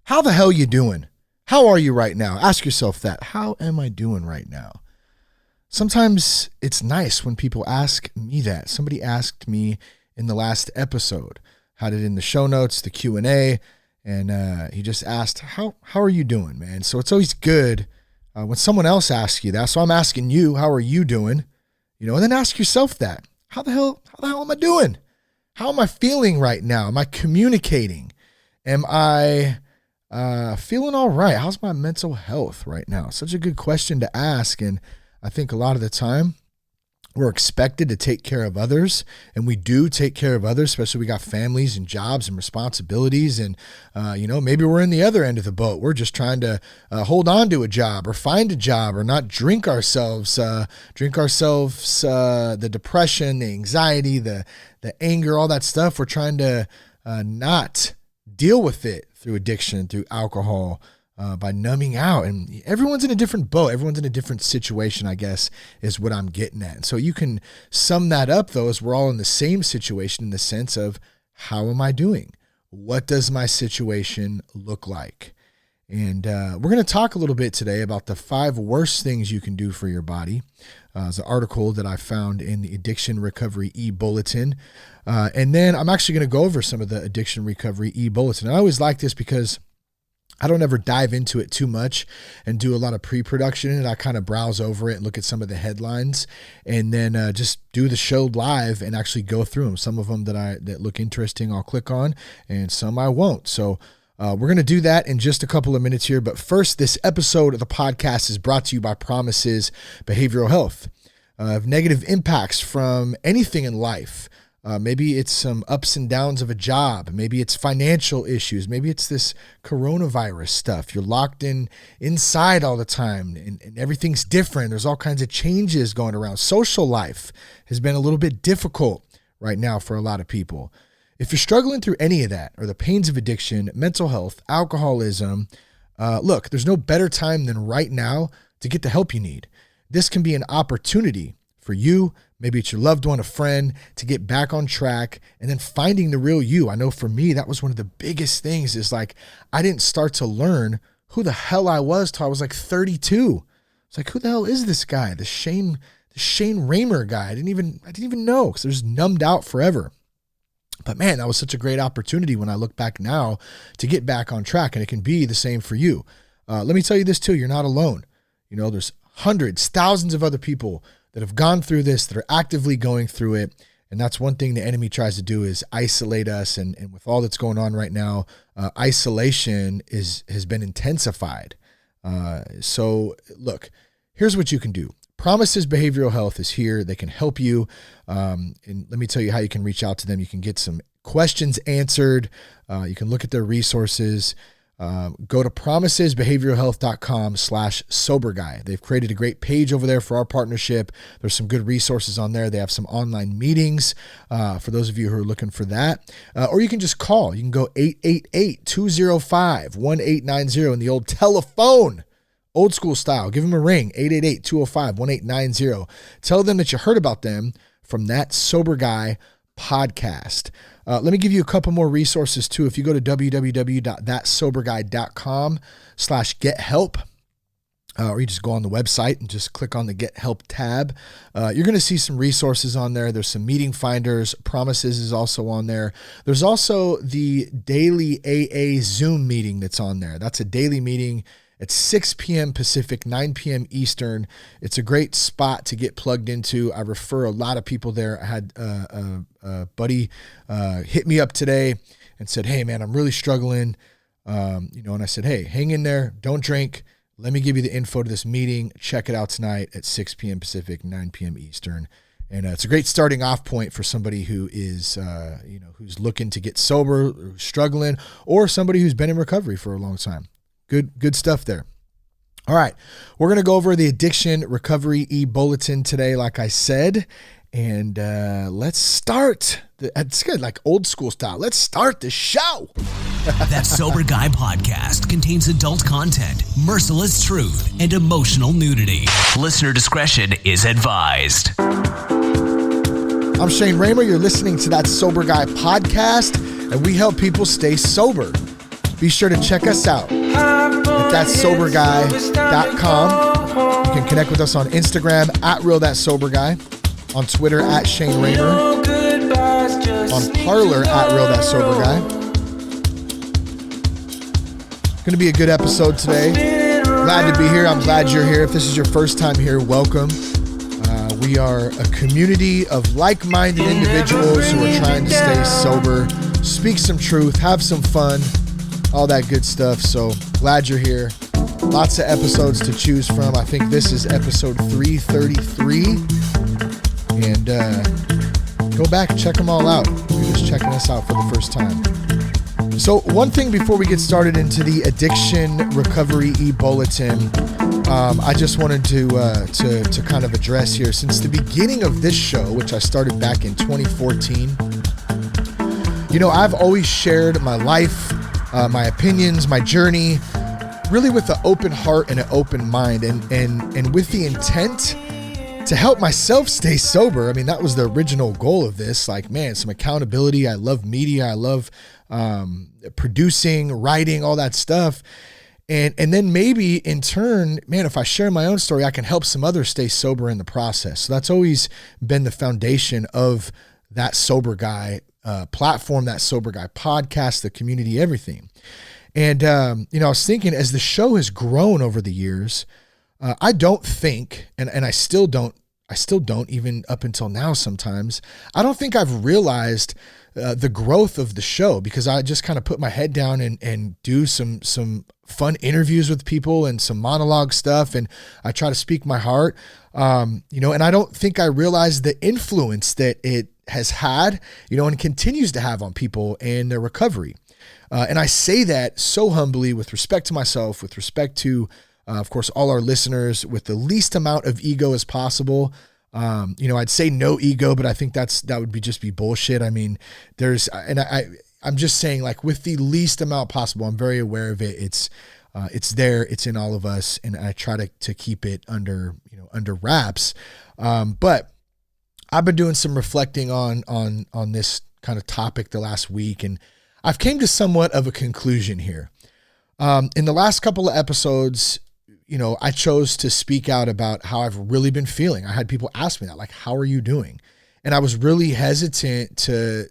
How the hell you doing? How are you right now? Ask yourself that. How am I doing right now? Sometimes it's nice when people ask me that. Somebody asked me in the last episode, had it in the show notes, the Q&A, and he just asked, how are you doing, man? So it's always good when someone else asks you that. So I'm asking you, how are you doing? And then ask yourself that. How the hell am I doing? How am I feeling right now? Am I communicating? Am I feeling all right? How's my mental health right now? Such a good question to ask. And I think a lot of the time we're expected to take care of others, and we do take care of others, especially we got families and jobs and responsibilities. And, maybe we're in the other end of the boat. We're just trying to hold on to a job or find a job or not drink ourselves the depression, the anxiety, the anger, all that stuff. We're trying to not deal with it through addiction, through alcohol, by numbing out. And everyone's in a different boat. Everyone's in a different situation, I guess, is what I'm getting at. And so you can sum that up, though, as we're all in the same situation in the sense of, how am I doing? What does my situation look like? And we're going to talk a little bit today about the 5 worst things you can do for your body. It's an article that I found in the Addiction Recovery E Bulletin. And then I'm actually going to go over some of the Addiction Recovery E Bulletin. I always like this because I don't ever dive into it too much and do a lot of pre-production, and I kind of browse over it and look at some of the headlines, and then just do the show live and actually go through them. Some of them that look interesting I'll click on, and some I won't. So we're going to do that in just a couple of minutes here. But first, this episode of the podcast is brought to you by Promises Behavioral Health. Negative impacts from anything in life. Maybe it's some ups and downs of a job. Maybe it's financial issues. Maybe it's this coronavirus stuff. You're locked inside all the time, and everything's different. There's all kinds of changes going around. Social life has been a little bit difficult right now for a lot of people. If you're struggling through any of that, or the pains of addiction, mental health, alcoholism, look, there's no better time than right now to get the help you need. This can be an opportunity for you, maybe it's your loved one, a friend, to get back on track and then finding the real you. I know for me, that was one of the biggest things, is like, I didn't start to learn who the hell I was till I was like 32. It's like, who the hell is this guy? The Shane Raymer guy. I didn't even know, because I was numbed out forever. But man, that was such a great opportunity when I look back now to get back on track. And it can be the same for you. Let me tell you this too. You're not alone. There's hundreds, thousands of other people that have gone through this, that are actively going through it. And that's one thing the enemy tries to do, is isolate us. And with all that's going on right now, isolation has been intensified. So look, here's what you can do. Promises Behavioral Health is here. They can help you. And let me tell you how you can reach out to them. You can get some questions answered. You can look at their resources. Go to promisesbehavioralhealth.com/soberguy. They've created a great page over there for our partnership. There's some good resources on there. They have some online meetings for those of you who are looking for that. Or you can just call. You can go 888-205-1890 in the old telephone, old school style. Give them a ring, 888-205-1890. Tell them that you heard about them from That Sober Guy podcast. Let me give you a couple more resources too. If you go to www.thatsoberguy.com/gethelp, or you just go on the website and just click on the Get Help tab, you're going to see some resources on there. There's some meeting finders. Promises is also on there. There's also the daily AA Zoom meeting that's on there. That's a daily meeting at 6 p.m. Pacific, 9 p.m. Eastern. It's a great spot to get plugged into. I refer a lot of people there. I had a buddy hit me up today and said, hey, man, I'm really struggling. And I said, hey, hang in there. Don't drink. Let me give you the info to this meeting. Check it out tonight at 6 p.m. Pacific, 9 p.m. Eastern. And it's a great starting off point for somebody who is, who's looking to get sober, or struggling, or somebody who's been in recovery for a long time. Good stuff there. All right. We're going to go over the Addiction Recovery E Bulletin today, like I said, and let's start. It's good, like old school style. Let's start the show. That Sober Guy podcast contains adult content, merciless truth, and emotional nudity. Listener discretion is advised. I'm Shane Raymer. You're listening to That Sober Guy podcast, and we help people stay sober. Be sure to check us out at thatsoberguy.com. You can connect with us on Instagram at RealThatSoberGuy, on Twitter at Shane Raymer, on Parler at RealThatSoberGuy. Going to be a good episode today. Glad to be here. I'm glad you're here. If this is your first time here, welcome. We are a community of like-minded individuals who are trying to stay sober, speak some truth, have some fun, all that good stuff. So glad you're here. Lots of episodes to choose from. I think this is episode 333. And go back and check them all out if you're just checking us out for the first time. So one thing before we get started into the addiction recovery E Bulletin, I just wanted to kind of address here. Since the beginning of this show, which I started back in 2014, I've always shared my life, my opinions, my journey, really with an open heart and an open mind, and with the intent to help myself stay sober. I mean, that was the original goal of this. Like, man, some accountability. I love media. I love producing, writing, all that stuff. And then maybe in turn, man, if I share my own story, I can help some others stay sober in the process. So that's always been the foundation of That Sober Guy platform, That Sober Guy podcast, the community, everything. And, I was thinking as the show has grown over the years, I don't think, and I still don't even up until now sometimes, I don't think I've realized the growth of the show, because I just kind of put my head down and do some fun interviews with people and some monologue stuff. And I try to speak my heart, and I don't think I realized the influence that it has had, and continues to have on people and their recovery. And I say that so humbly, with respect to myself, with respect to, of course, all our listeners, with the least amount of ego as possible. I'd say no ego, but I think that would just be bullshit. I mean, I'm just saying, like, with the least amount possible. I'm very aware of it. It's there, it's in all of us. And I try to keep it under wraps. But I've been doing some reflecting on this kind of topic the last week, and I've came to somewhat of a conclusion here. In the last couple of episodes, I chose to speak out about how I've really been feeling. I had people ask me that, like, how are you doing? And I was really hesitant to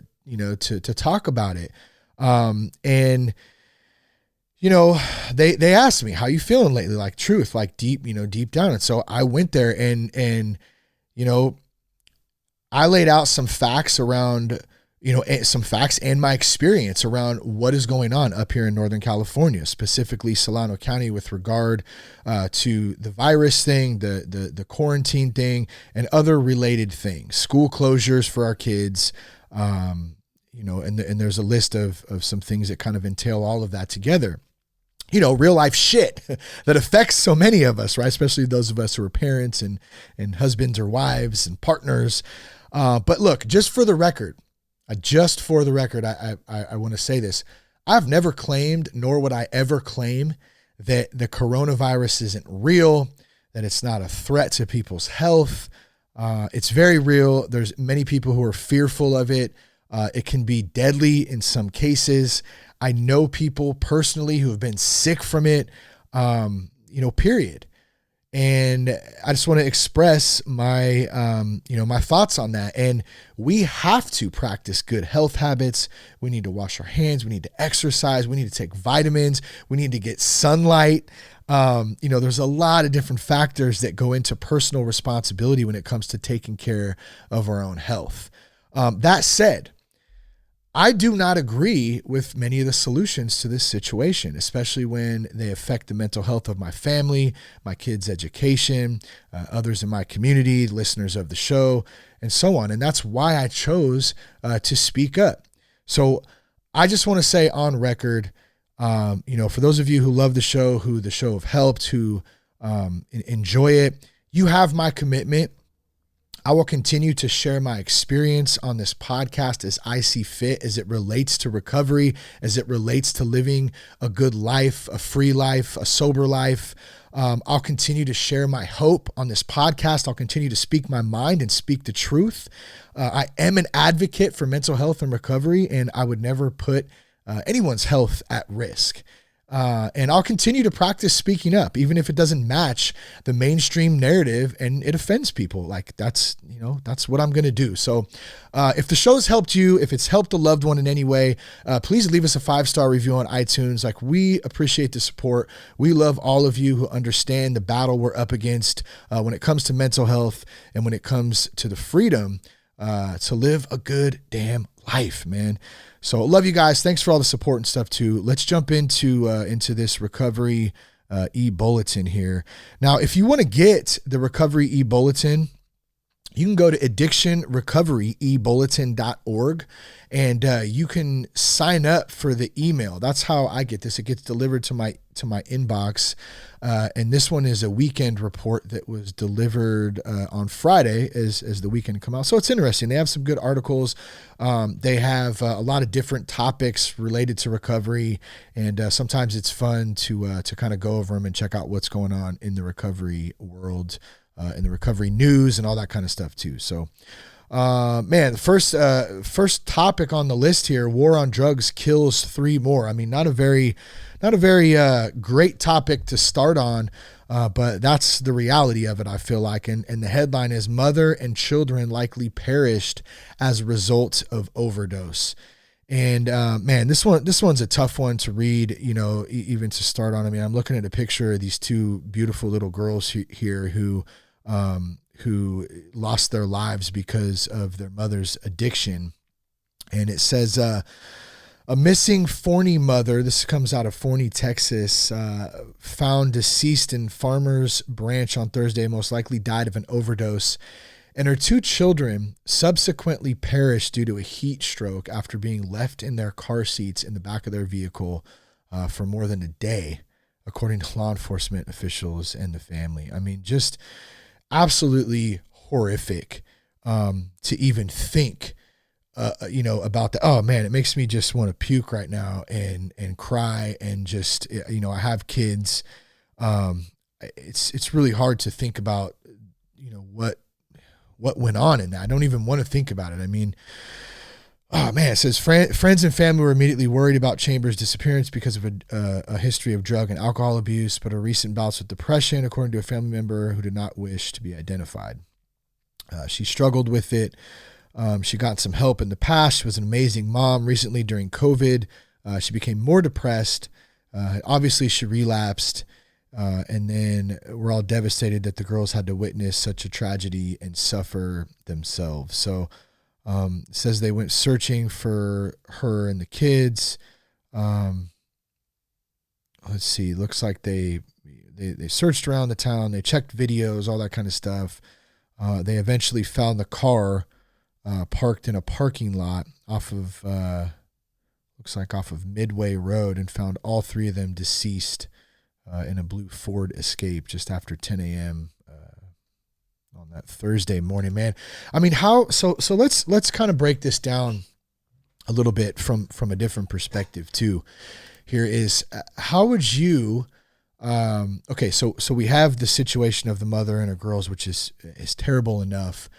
talk about it. They asked me, how you feeling lately? Like, truth, like deep down. And so I went there and I laid out some facts around, some facts and my experience around what is going on up here in Northern California, specifically Solano County, with regard to the virus thing, the quarantine thing, and other related things, school closures for our kids, and there's a list of some things that kind of entail all of that together. Real life shit that affects so many of us, right? Especially those of us who are parents and husbands or wives and partners. But look, just for the record, I want to say this. I've never claimed, nor would I ever claim, that the coronavirus isn't real, that it's not a threat to people's health. It's very real. There's many people who are fearful of it. It can be deadly in some cases. I know people personally who have been sick from it, period. And I just want to express my, my thoughts on that. And we have to practice good health habits. We need to wash our hands. We need to exercise. We need to take vitamins. We need to get sunlight. There's a lot of different factors that go into personal responsibility when it comes to taking care of our own health. That said, I do not agree with many of the solutions to this situation, especially when they affect the mental health of my family, my kids' education, others in my community, listeners of the show, and so on. And that's why I chose to speak up. So I just want to say on record, for those of you who love the show, who the show have helped, who enjoy it, you have my commitment. I will continue to share my experience on this podcast as I see fit, as it relates to recovery, as it relates to living a good life, a free life, a sober life. I'll continue to share my hope on this podcast. I'll continue to speak my mind and speak the truth. I am an advocate for mental health and recovery, and I would never put anyone's health at risk. And I'll continue to practice speaking up, even if it doesn't match the mainstream narrative and it offends people. Like that's what I'm going to do. So, if the show's helped you, if it's helped a loved one in any way, please leave us a 5-star review on iTunes. Like, we appreciate the support. We love all of you who understand the battle we're up against, when it comes to mental health and when it comes to the freedom, to live a good damn life, man. So love you guys. Thanks for all the support and stuff too. Let's jump into this recovery E Bulletin here. Now, if you want to get the recovery E Bulletin, you can go to addictionrecoveryebulletin.org and you can sign up for the email. That's how I get this. It gets delivered to my inbox. And this one is a weekend report that was delivered on Friday as the weekend come out. So it's interesting. They have some good articles. They have a lot of different topics related to recovery, and sometimes it's fun to kind of go over them and check out what's going on in the recovery world, in the recovery news and all that kind of stuff too. So, man, the first topic on the list here: war on drugs kills 3 more. I mean, not a very great topic to start on, but that's the reality of it, I feel like. And the headline is "Mother and Children Likely Perished as a Result of Overdose." And man, this one's a tough one to read, even to start on. I mean, I'm looking at a picture of these 2 beautiful little girls here who lost their lives because of their mother's addiction. And it says, a missing Forney mother, this comes out of Forney, Texas, found deceased in Farmers Branch on Thursday, most likely died of an overdose. And her 2 children subsequently perished due to a heat stroke after being left in their car seats in the back of their vehicle for more than a day, according to law enforcement officials and the family. I mean, just absolutely horrific to even think, about that. Oh man, it makes me just want to puke right now and cry and just, I have kids. It's really hard to think about, what went on in that. I don't even want to think about it. I mean, oh man, it says friends and family were immediately worried about Chambers' disappearance because of a history of drug and alcohol abuse, but her recent bouts with depression, according to a family member who did not wish to be identified. She struggled with it. She got some help in the past. She was an amazing mom. Recently, during COVID, she became more depressed. Obviously, she relapsed. And then we're all devastated that the girls had to witness such a tragedy and suffer themselves. So it says they went searching for her and the kids. Let's see. Looks like they searched around the town. They checked videos, all that kind of stuff. They eventually found the car parked in a parking lot off of Midway Road, and found all 3 of them deceased in a blue Ford Escape just after 10 a.m. On that Thursday morning, man. I mean, so let's kind of break this down a little bit from a different perspective too. Here is, how would you, okay, so we have the situation of the mother and her girls, which is terrible enough.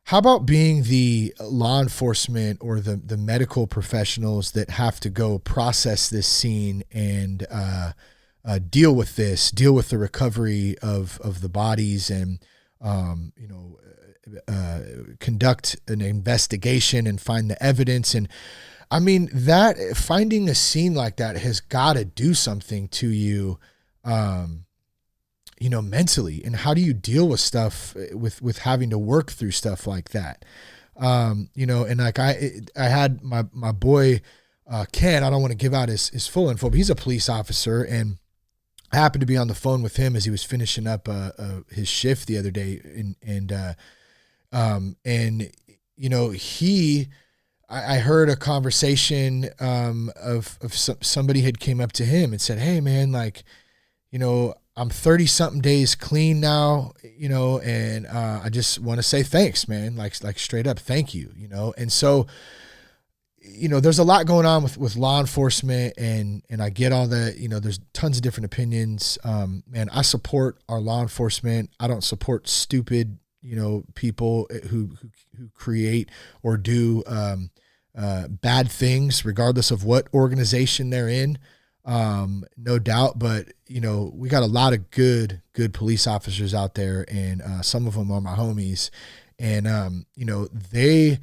How about being the law enforcement or the medical professionals that have to go process this scene and deal with the recovery of the bodies, and conduct an investigation and find the evidence. And I mean, that finding a scene like that has got to do something to you, mentally. And how do you deal with stuff with having to work through stuff like that? And like I had my boy, Ken, I don't want to give out his full info, but he's a police officer, and I happened to be on the phone with him as he was finishing up his shift the other day, I heard a conversation of somebody had came up to him and said, "Hey man, like, I'm 30 something days clean now, and I just want to say thanks, man. Like straight up, thank you, And so, there's a lot going on with law enforcement, and I get all that, there's tons of different opinions. Man, I support our law enforcement. I don't support stupid, people who create or do, bad things, regardless of what organization they're in. No doubt, but we got a lot of good police officers out there, and some of them are my homies, and they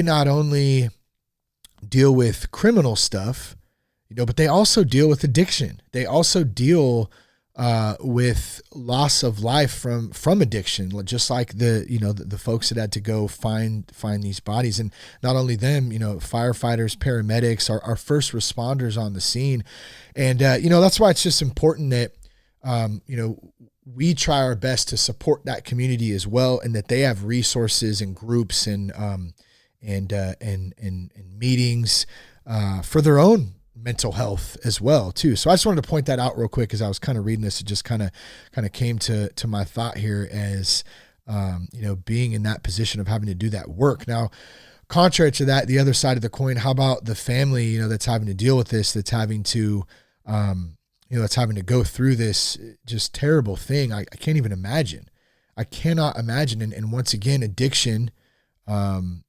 not only deal with criminal stuff, but they also deal with addiction. They also deal with loss of life from addiction, just like the folks that had to go find these bodies. And not only them, firefighters, paramedics, our first responders on the scene. And that's why it's just important that we try our best to support that community as well, and that they have resources and groups and meetings for their own mental health as well too. So I just wanted to point that out real quick as I was kind of reading this. It just kind of came to my thought here as being in that position of having to do that work. Now, contrary to that, the other side of the coin, how about the family that's having to deal with this, that's having to that's having to go through this just terrible thing. I can't even imagine. I cannot imagine. And once again, addiction, in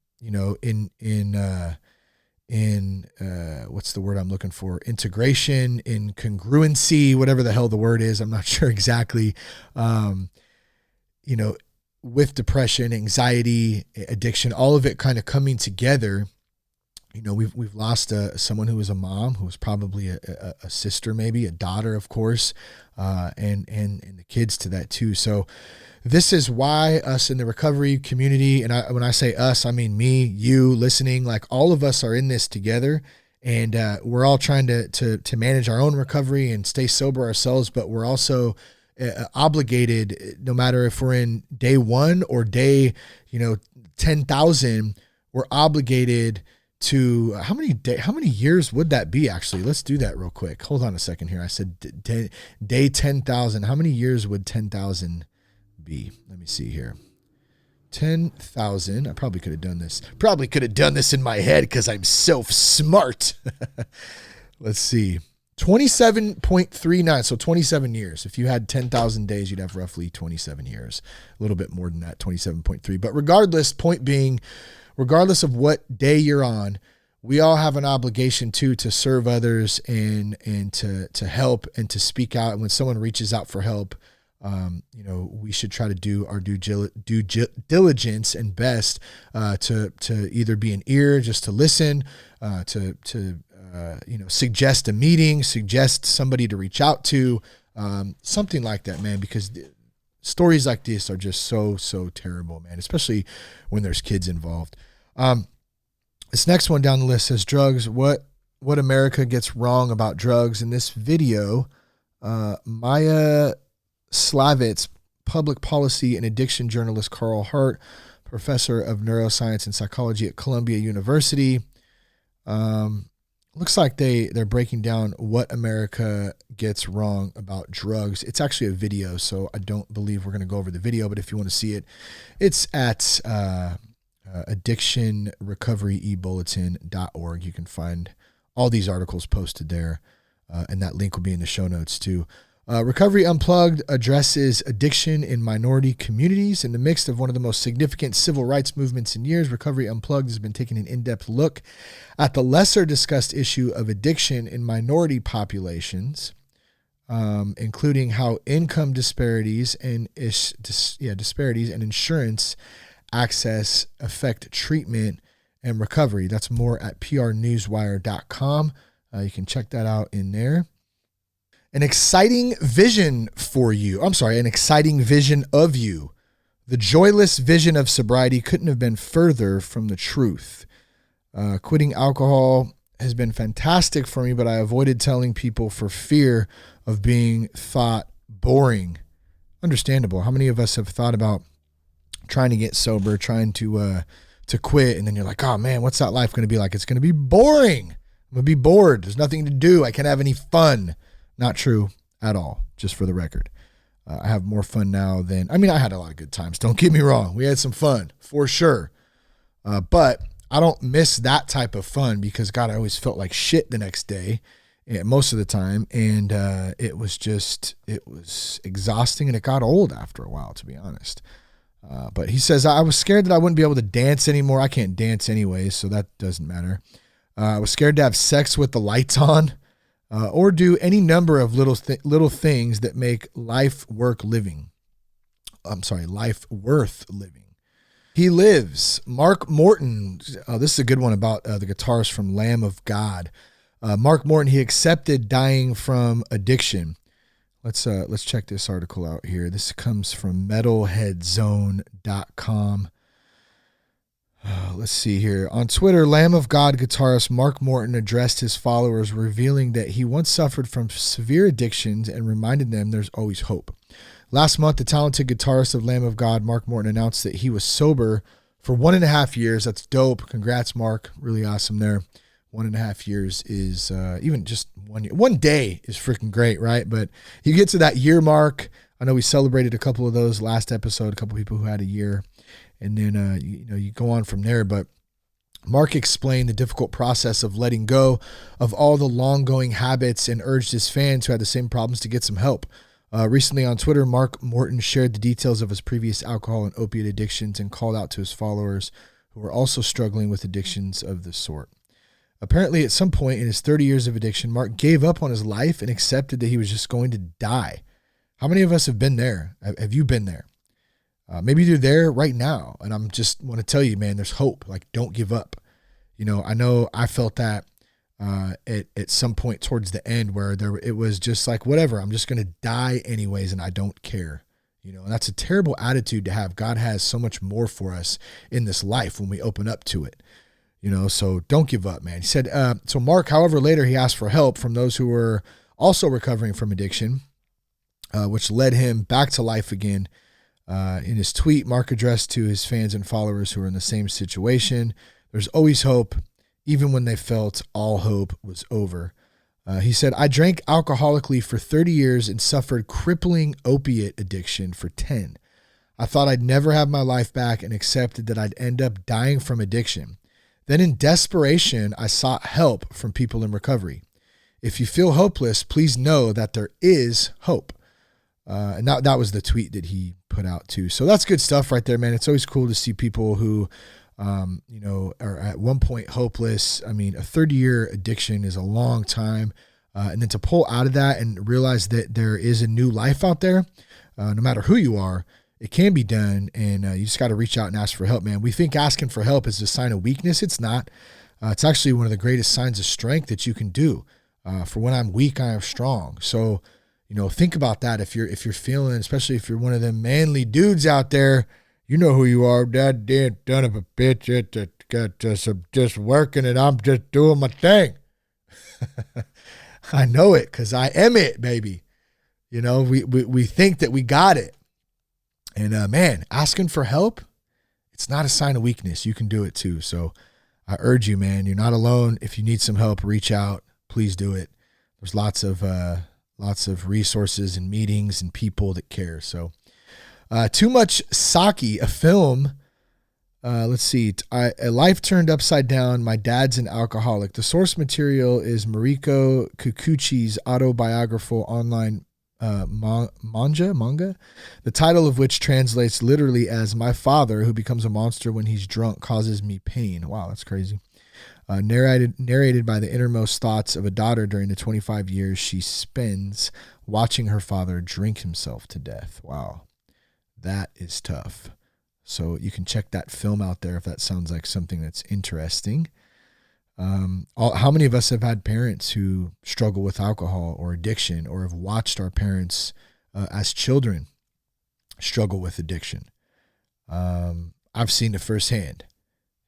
what's the word I'm looking for? Integration, incongruency, whatever the hell the word is. I'm not sure exactly. With depression, anxiety, addiction, all of it kind of coming together. We've lost someone who was a mom, who was probably a sister, maybe a daughter, of course, and the kids to that too. So this is why us in the recovery community, and when I say us, I mean me, you listening, like all of us are in this together, and we're all trying to manage our own recovery and stay sober ourselves, but we're also obligated, no matter if we're in day 1 or day 10,000, we're obligated to how many years would that be? Actually, let's do that real quick. Hold on a second here. I said day 10,000. How many years would 10,000 be? Let me see here. 10,000. I probably could have done this in my head because I'm so smart. Let's see. 27.39. So 27 years. If you had 10,000 days, you'd have roughly 27 years. A little bit more than that, 27.3. But regardless, point being, regardless of what day you're on, we all have an obligation to serve others and to help and to speak out. And when someone reaches out for help, we should try to do our due diligence and best to either be an ear, just to listen, to suggest a meeting, suggest somebody to reach out to, something like that, man, because stories like this are just so terrible, man, especially when there's kids involved. This next one down the list says drugs. What America gets wrong about drugs. In this video, Maya Slavitz, public policy and addiction journalist Carl Hart, professor of neuroscience and psychology at Columbia University. Looks like they're breaking down what America gets wrong about drugs. It's actually a video, so I don't believe we're going to go over the video, but if you want to see it, it's at addictionrecoveryebulletin.org. You can find all these articles posted there, and that link will be in the show notes too. Recovery Unplugged addresses addiction in minority communities. In the midst of one of the most significant civil rights movements in years, Recovery Unplugged has been taking an in-depth look at the lesser discussed issue of addiction in minority populations, including how income disparities and insurance access affect treatment and recovery. That's more at prnewswire.com. You can check that out in there. An exciting vision of you. The joyless vision of sobriety couldn't have been further from the truth. Quitting alcohol has been fantastic for me, but I avoided telling people for fear of being thought boring. Understandable. How many of us have thought about trying to get sober, trying to quit, and then you're like, oh man, what's that life going to be like? It's going to be boring. I'm going to be bored. There's nothing to do. I can't have any fun. Not true at all, just for the record. I have more fun now than, I had a lot of good times. Don't get me wrong. We had some fun for sure. But I don't miss that type of fun because, God, I always felt like shit the next day, most of the time. And it was exhausting, and it got old after a while, to be honest. But he says, I was scared that I wouldn't be able to dance anymore. I can't dance anyway, so that doesn't matter. I was scared to have sex with the lights on, or do any number of little things that make life worth living. He lives. Mark Morton. This is a good one about the guitarist from Lamb of God. Mark Morton, he accepted dying from addiction. Let's check this article out here. This comes from metalheadzone.com. Let's see here. On Twitter, Lamb of God guitarist Mark Morton addressed his followers, revealing that he once suffered from severe addictions and reminded them there's always hope. Last month, the talented guitarist of Lamb of God, Mark Morton, announced that he was sober for 1.5 years. That's dope. Congrats, Mark. Really awesome there. 1.5 years is even just 1 year. 1 day is freaking great, right? But you get to that year mark. I know we celebrated a couple of those last episode, a couple of people who had a year. And then, you go on from there. But Mark explained the difficult process of letting go of all the long-going habits and urged his fans who had the same problems to get some help. Recently on Twitter, Mark Morton shared the details of his previous alcohol and opiate addictions and called out to his followers who were also struggling with addictions of this sort. Apparently, at some point in his 30 years of addiction, Mark gave up on his life and accepted that he was just going to die. How many of us have been there? Have you been there? Maybe you're there right now, and I'm just want to tell you, man, there's hope. Like, don't give up. I know I felt that at some point towards the end where it was just like, whatever, I'm just going to die anyways, and I don't care. And that's a terrible attitude to have. God has so much more for us in this life when we open up to it. So don't give up, man. He said, so Mark, however, later he asked for help from those who were also recovering from addiction, which led him back to life again. In his tweet, Mark addressed to his fans and followers who are in the same situation, there's always hope, even when they felt all hope was over. He said, I drank alcoholically for 30 years and suffered crippling opiate addiction for 10. I thought I'd never have my life back and accepted that I'd end up dying from addiction. Then in desperation, I sought help from people in recovery. If you feel hopeless, please know that there is hope. And that was the tweet that he put out too. So that's good stuff right there, man. It's always cool to see people who, are at one point hopeless. I mean, a 30-year addiction is a long time. And then to pull out of that and realize that there is a new life out there, no matter who you are, it can be done, and you just got to reach out and ask for help, man. We think asking for help is a sign of weakness. It's not. It's actually one of the greatest signs of strength that you can do. For when I'm weak, I am strong. So, think about that. If you're feeling, especially if you're one of them manly dudes out there, you know who you are. That damn son of a bitch that got just working, and I'm just doing my thing. I know it because I am it, baby. We think that we got it. And man, asking for help, it's not a sign of weakness. You can do it too. So I urge you, man, you're not alone. If you need some help, reach out. Please do it. There's lots of resources and meetings and people that care. So Too Much Sake, a film. Let's see. A Life Turned Upside Down. My Dad's an Alcoholic. The source material is Mariko Kikuchi's autobiographical online manga, the title of which translates literally as My Father, Who Becomes a Monster When He's Drunk, Causes Me Pain. Wow, that's crazy. Narrated by the innermost thoughts of a daughter during the 25 years she spends watching her father drink himself to death. Wow, that is tough. So you can check that film out there if that sounds like something that's interesting. How many of us have had parents who struggle with alcohol or addiction, or have watched our parents as children struggle with addiction? I've seen it firsthand,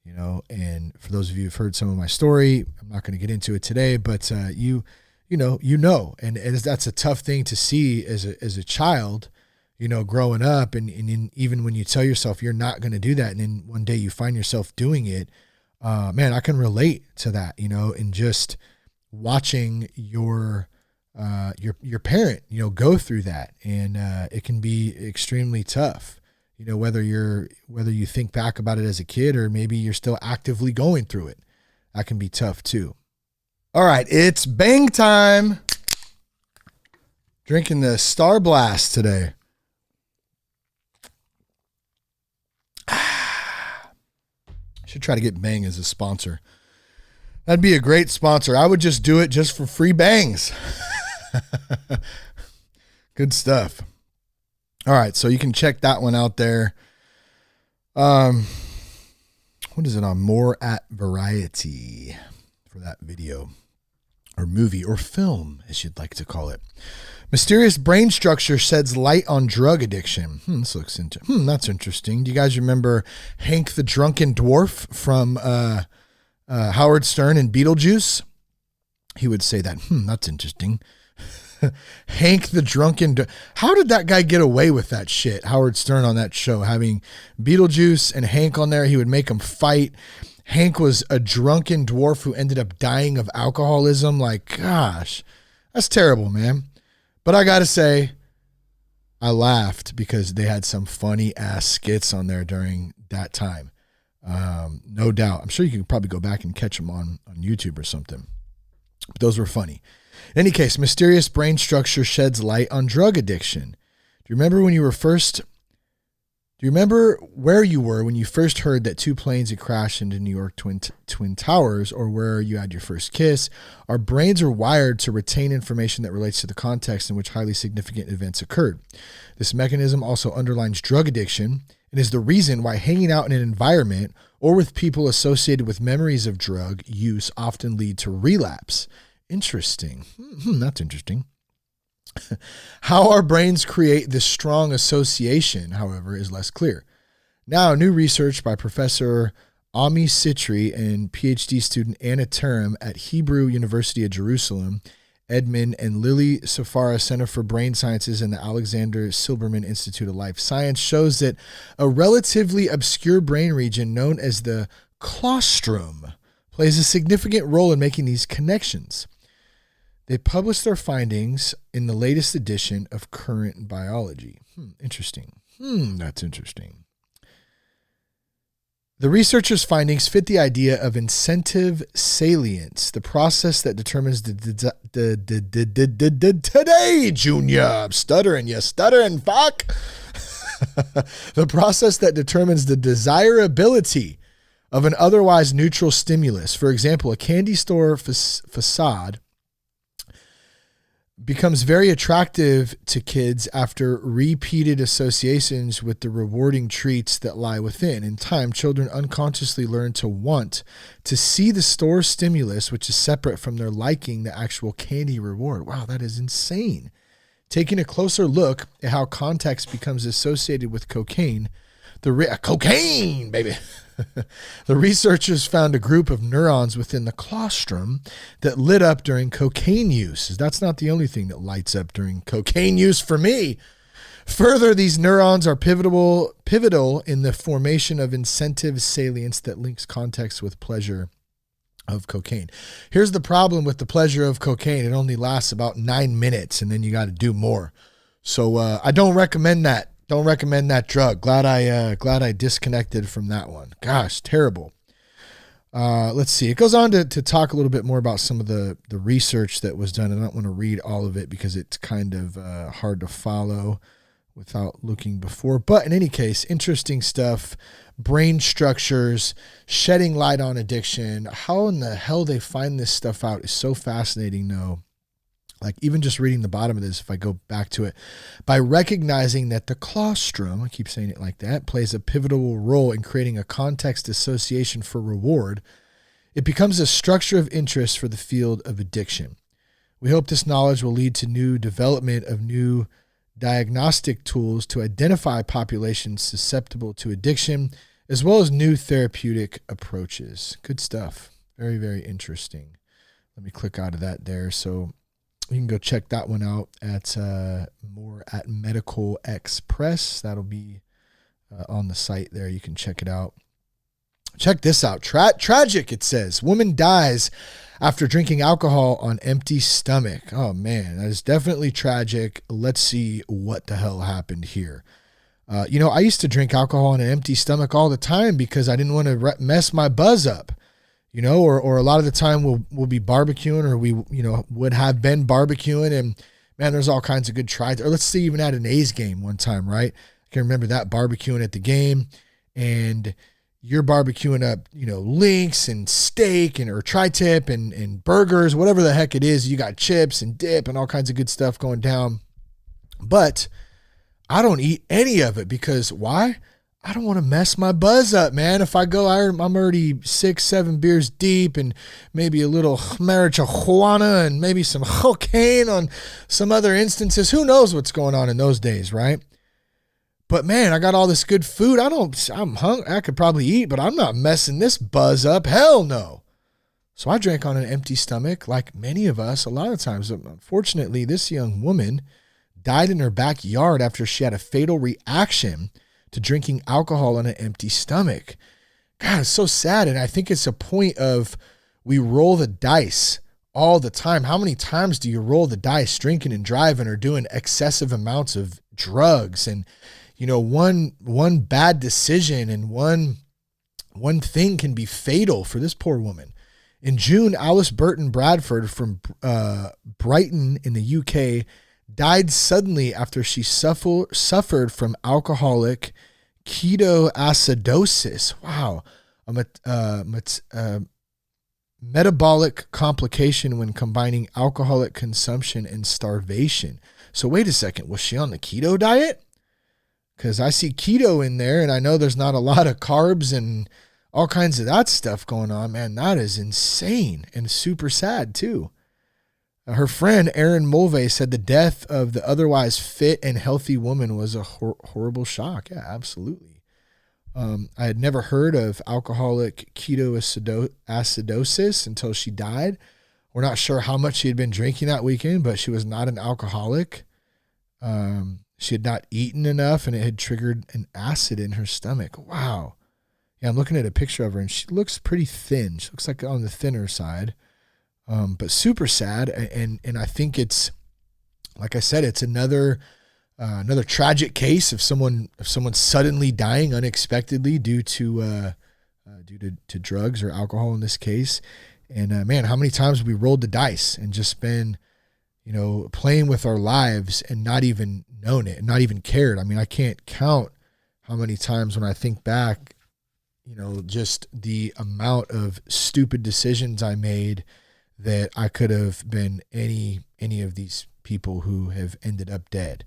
and for those of you who've heard some of my story, I'm not going to get into it today, but and that's a tough thing to see as a child, growing up, and even when you tell yourself you're not going to do that, and then one day you find yourself doing it. Man, I can relate to that, and just watching your parent, go through that, and it can be extremely tough, whether you think back about it as a kid, or maybe you're still actively going through it. That can be tough too. All right, it's bang time. Drinking the Star Blast today. Should try to get Bang as a sponsor. That'd be a great sponsor. I would just do it just for free bangs. Good stuff. All right, so you can check that one out there. What is it on? More at Variety for that video or movie or film, as you'd like to call it. Mysterious brain structure sheds light on drug addiction. This looks that's interesting. Do you guys remember Hank the Drunken Dwarf from Howard Stern and Beetlejuice? He would say that. That's interesting. Hank the Drunken. How did that guy get away with that shit? Howard Stern on that show, having Beetlejuice and Hank on there. He would make them fight. Hank was a drunken dwarf who ended up dying of alcoholism. Like, gosh, that's terrible, man. But I got to say, I laughed because they had some funny ass skits on there during that time. No doubt. I'm sure you can probably go back and catch them on YouTube or something. But those were funny. In any case, mysterious brain structure sheds light on drug addiction. Do you remember where you were when you first heard that two planes had crashed into New York Twin Towers, or where you had your first kiss? Our brains are wired to retain information that relates to the context in which highly significant events occurred. This mechanism also underlines drug addiction and is the reason why hanging out in an environment or with people associated with memories of drug use often lead to relapse. Interesting. That's interesting. How our brains create this strong association, however, is less clear. Now, new research by Professor Ami Sitri and PhD student Anna Turim at Hebrew University of Jerusalem, Edmund and Lily Safara Center for Brain Sciences and the Alexander Silberman Institute of Life Science shows that a relatively obscure brain region known as the claustrum plays a significant role in making these connections. They published their findings in the latest edition of Current Biology. Interesting. That's interesting. The researchers' findings fit the idea of incentive salience, the process that determines today, Junior, I'm stuttering, fuck. The process that determines the desirability of an otherwise neutral stimulus. For example, a candy store facade becomes very attractive to kids after repeated associations with the rewarding treats that lie within. In time, children unconsciously learn to want to see the store stimulus, which is separate from their liking the actual candy reward. Wow, that is insane. Taking a closer look at how context becomes associated with cocaine, cocaine, baby. The researchers found a group of neurons within the claustrum that lit up during cocaine use. That's not the only thing that lights up during cocaine use for me. Further, these neurons are pivotal in the formation of incentive salience that links context with pleasure of cocaine. Here's the problem with the pleasure of cocaine. It only lasts about 9 minutes, and then you got to do more. So I don't recommend that. Don't recommend that drug. Glad I disconnected from that one. Gosh, terrible. Let's see. It goes on to talk a little bit more about some of the research that was done. I don't want to read all of it because it's kind of hard to follow without looking before. But in any case, interesting stuff. Brain structures, shedding light on addiction. How in the hell they find this stuff out is so fascinating, though. Like even just reading the bottom of this, if I go back to it, by recognizing that the claustrum, I keep saying it like that, plays a pivotal role in creating a context association for reward, it becomes a structure of interest for the field of addiction. We hope this knowledge will lead to new development of new diagnostic tools to identify populations susceptible to addiction, as well as new therapeutic approaches. Good stuff. Very, very interesting. Let me click out of that there. So you can go check that one out at more at Medical Express. That'll be on the site there. You can check it out. Check this out. Tragic, it says. Woman dies after drinking alcohol on empty stomach. Oh, man, that is definitely tragic. Let's see what the hell happened here. I used to drink alcohol on an empty stomach all the time because I didn't want to mess my buzz up. Or a lot of the time we'll be barbecuing, or we, would have been barbecuing, and man, there's all kinds of good tries. Or let's say even at an A's game one time, right? I can remember that barbecuing at the game, and you're barbecuing up, links and steak or tri-tip and burgers, whatever the heck it is. You got chips and dip and all kinds of good stuff going down. But I don't eat any of it because why? I don't want to mess my buzz up, man. If I go, I'm already 6-7 beers deep and maybe a little marijuana and maybe some cocaine on some other instances. Who knows what's going on in those days, right? But man, I got all this good food. I'm hungry. I could probably eat, but I'm not messing this buzz up. Hell no. So I drank on an empty stomach like many of us a lot of times. Unfortunately, this young woman died in her backyard after she had a fatal reaction to drinking alcohol on an empty stomach. God, it's so sad. And I think it's a point of we roll the dice all the time. How many times do you roll the dice drinking and driving or doing excessive amounts of drugs? And, one bad decision and one thing can be fatal for this poor woman. In June, Alice Burton Bradford from Brighton in the UK died suddenly after she suffered from alcoholic ketoacidosis. Wow. A metabolic complication when combining alcoholic consumption and starvation. So wait a second. Was she on the keto diet? Because I see keto in there and I know there's not a lot of carbs and all kinds of that stuff going on. Man, that is insane and super sad too. Her friend, Erin Mulvey, said the death of the otherwise fit and healthy woman was a horrible shock. Yeah, absolutely. I had never heard of alcoholic ketoacidosis until she died. We're not sure how much she had been drinking that weekend, but she was not an alcoholic. She had not eaten enough, and it had triggered an acid in her stomach. Wow. Yeah, I'm looking at a picture of her, and she looks pretty thin. She looks like on the thinner side. But super sad. And I think it's, like I said, it's another tragic case of someone suddenly dying unexpectedly due to drugs or alcohol in this case. And man, how many times we rolled the dice and just been, playing with our lives and not even known it and not even cared. I mean, I can't count how many times when I think back, just the amount of stupid decisions I made that I could have been any of these people who have ended up dead.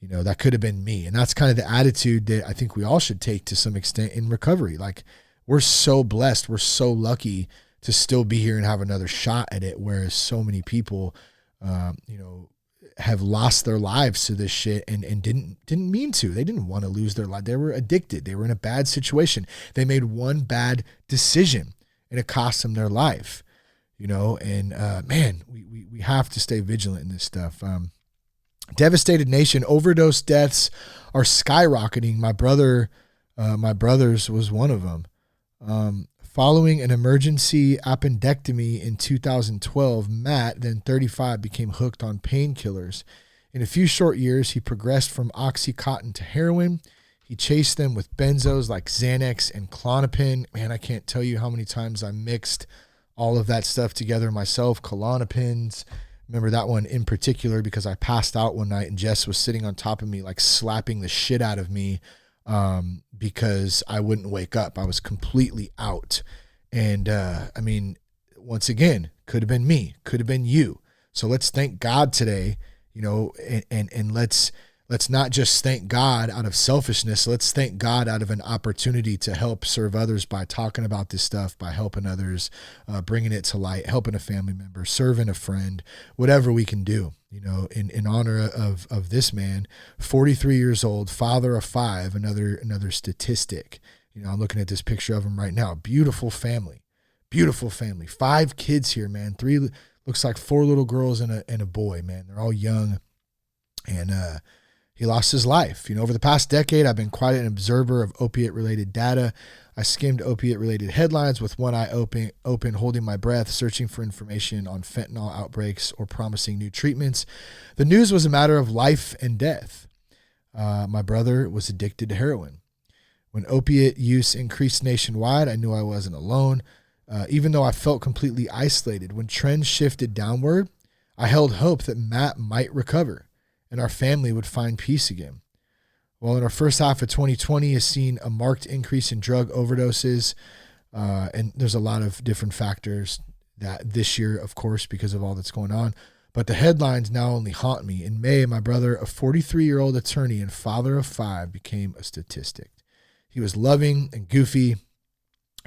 That could have been me. And that's kind of the attitude that I think we all should take to some extent in recovery. Like, we're so blessed. We're so lucky to still be here and have another shot at it. Whereas so many people, have lost their lives to this shit and didn't mean to. They didn't want to lose their life. They were addicted. They were in a bad situation. They made one bad decision and it cost them their life. Man, we have to stay vigilant in this stuff. Devastated nation, overdose deaths are skyrocketing. My brother's was one of them. Following an emergency appendectomy in 2012, Matt, then 35, became hooked on painkillers. In a few short years, he progressed from Oxycontin to heroin. He chased them with benzos like Xanax and Klonopin. Man, I can't tell you how many times I mixed all of that stuff together myself. Klonopins. Remember that one in particular because I passed out one night and Jess was sitting on top of me, like slapping the shit out of me because I wouldn't wake up. I was completely out. And once again, could have been me, could have been you. So let's thank God today, and let's not just thank God out of selfishness. Let's thank God out of an opportunity to help serve others by talking about this stuff, by helping others, bringing it to light, helping a family member, serving a friend, whatever we can do, in honor of this man, 43 years old, father of 5, another statistic. I'm looking at this picture of him right now. Beautiful family, 5 kids here, man. 3, looks like 4 little girls and a boy, man. They're all young. And, he lost his life. Over the past decade, I've been quite an observer of opiate-related data. I skimmed opiate-related headlines with one eye open, holding my breath, searching for information on fentanyl outbreaks or promising new treatments. The news was a matter of life and death. My brother was addicted to heroin. When opiate use increased nationwide, I knew I wasn't alone. Even though I felt completely isolated, when trends shifted downward, I held hope that Matt might recover and our family would find peace again. Well, in our first half of 2020 has seen a marked increase in drug overdoses. And there's a lot of different factors that this year, of course, because of all that's going on. But the headlines now only haunt me. In May, my brother, a 43-year-old attorney and father of 5, became a statistic. He was loving and goofy.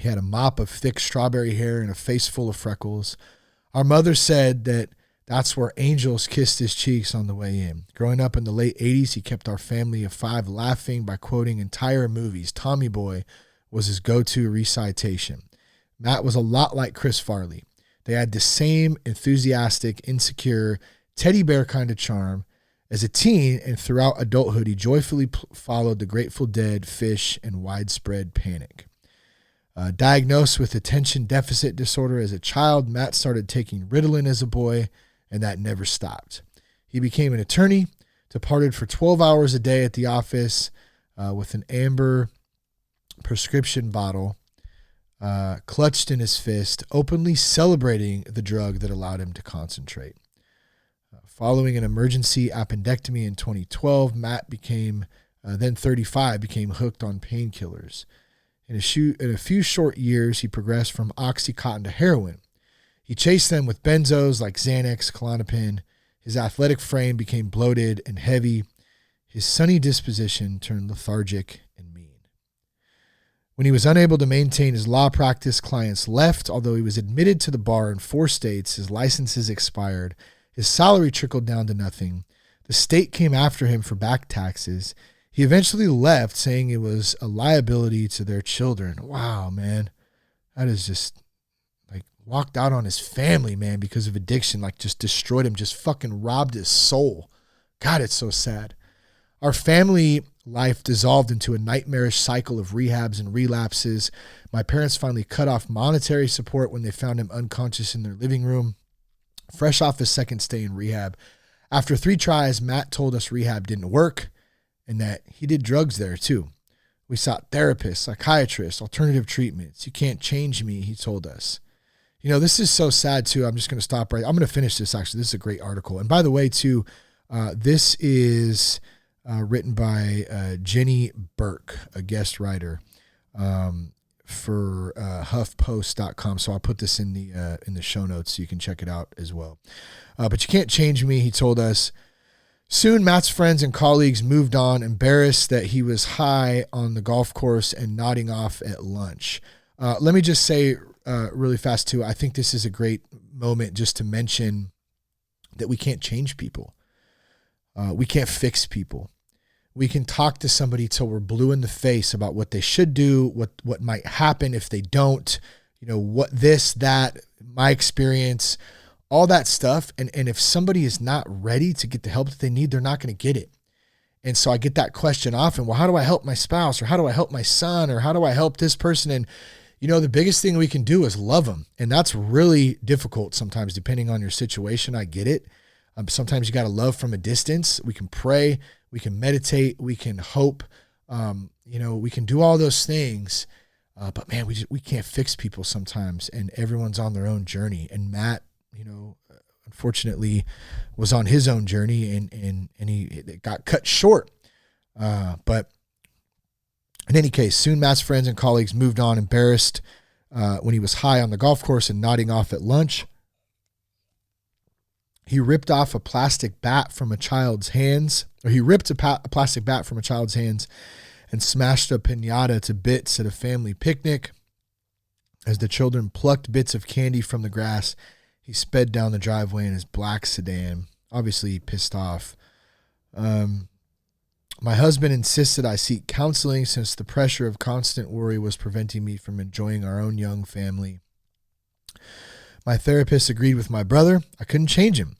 He had a mop of thick strawberry hair and a face full of freckles. Our mother said that that's where angels kissed his cheeks on the way in. Growing up in the late 80s, he kept our family of 5 laughing by quoting entire movies. Tommy Boy was his go-to recitation. Matt was a lot like Chris Farley. They had the same enthusiastic, insecure, teddy bear kind of charm. As a teen and throughout adulthood, he joyfully followed the Grateful Dead, Fish, and Widespread Panic. Diagnosed with attention deficit disorder as a child, Matt started taking Ritalin as a boy, and that never stopped. He became an attorney, departed for 12 hours a day at the office with an amber prescription bottle clutched in his fist, openly celebrating the drug that allowed him to concentrate. Following an emergency appendectomy in 2012, Matt became, then 35, became hooked on painkillers. In a few short years, he progressed from Oxycontin to heroin. He chased them with benzos like Xanax, Klonopin. His athletic frame became bloated and heavy. His sunny disposition turned lethargic and mean. When he was unable to maintain his law practice, clients left. Although he was admitted to the bar in 4 states, his licenses expired. His salary trickled down to nothing. The state came after him for back taxes. He eventually left, saying it was a liability to their children. Wow, man. That is just, like, walked out on his family, man, because of addiction. Like, just destroyed him, just fucking robbed his soul. God, it's so sad. Our family life dissolved into a nightmarish cycle of rehabs and relapses. My parents finally cut off monetary support when they found him unconscious in their living room, fresh off his second stay in rehab. After 3 tries, Matt told us rehab didn't work and that he did drugs there too. We sought therapists, psychiatrists, alternative treatments. You can't change me, he told us. You know, this is so sad too. I'm just going to stop right. I'm going to finish this actually. This is a great article. And by the way, too, this is written by Jenny Burke, a guest writer for HuffPost.com. So I'll put this in the show notes so you can check it out as well. But you can't change me, he told us. Soon, Matt's friends and colleagues moved on, embarrassed that he was high on the golf course and nodding off at lunch. Let me just say really fast, too, I think this is a great moment just to mention that we can't change people. We can't fix people. We can talk to somebody till we're blue in the face about what they should do, what might happen if they don't, you know, what this, that, my experience, all that stuff. And if somebody is not ready to get the help that they need, they're not going to get it. And so I get that question often, well, how do I help my spouse, or how do I help my son, or how do I help this person? And, you know, the biggest thing we can do is love them. And that's really difficult sometimes, depending on your situation. I get it. Sometimes you got to love from a distance. We can pray, we can meditate, we can hope, you know, we can do all those things. But man, we can't fix people sometimes, and everyone's on their own journey. And Matt, you know, unfortunately was on his own journey and he got cut short. But in any case, soon Matt's friends and colleagues moved on, embarrassed when he was high on the golf course and nodding off at lunch. He ripped off a plastic bat from a child's hands, or he ripped a plastic bat from a child's hands and smashed a piñata to bits at a family picnic. As the children plucked bits of candy from the grass, he sped down the driveway in his black sedan, obviously pissed off. My husband insisted I seek counseling since the pressure of constant worry was preventing me from enjoying our own young family. My therapist agreed with my brother. I couldn't change him.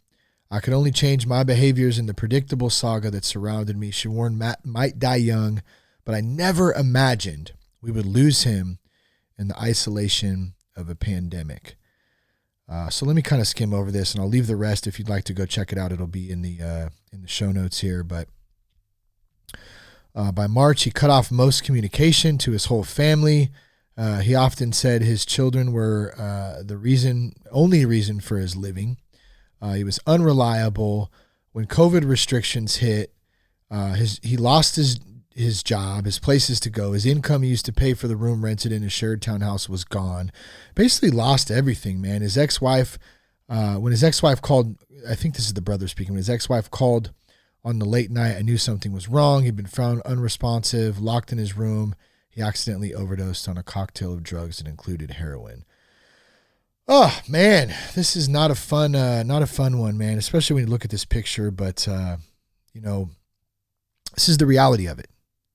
I could only change my behaviors in the predictable saga that surrounded me. She warned Matt might die young, but I never imagined we would lose him in the isolation of a pandemic. So let me kind of skim over this, and I'll leave the rest. If you'd like to go check it out, it'll be in the show notes here. But by March, he cut off most communication to his whole family. He often said his children were the only reason for his living. He was unreliable. When COVID restrictions hit, he lost his his job, his places to go, his income he used to pay for the room rented in his shared townhouse was gone. Basically lost everything, man. His ex-wife, when his ex-wife called, I think this is the brother speaking, when his ex-wife called on the late night, I knew something was wrong. He'd been found unresponsive, locked in his room. He accidentally overdosed on a cocktail of drugs that included heroin. Oh man, this is not a fun one, man, especially when you look at this picture, but this is the reality of it.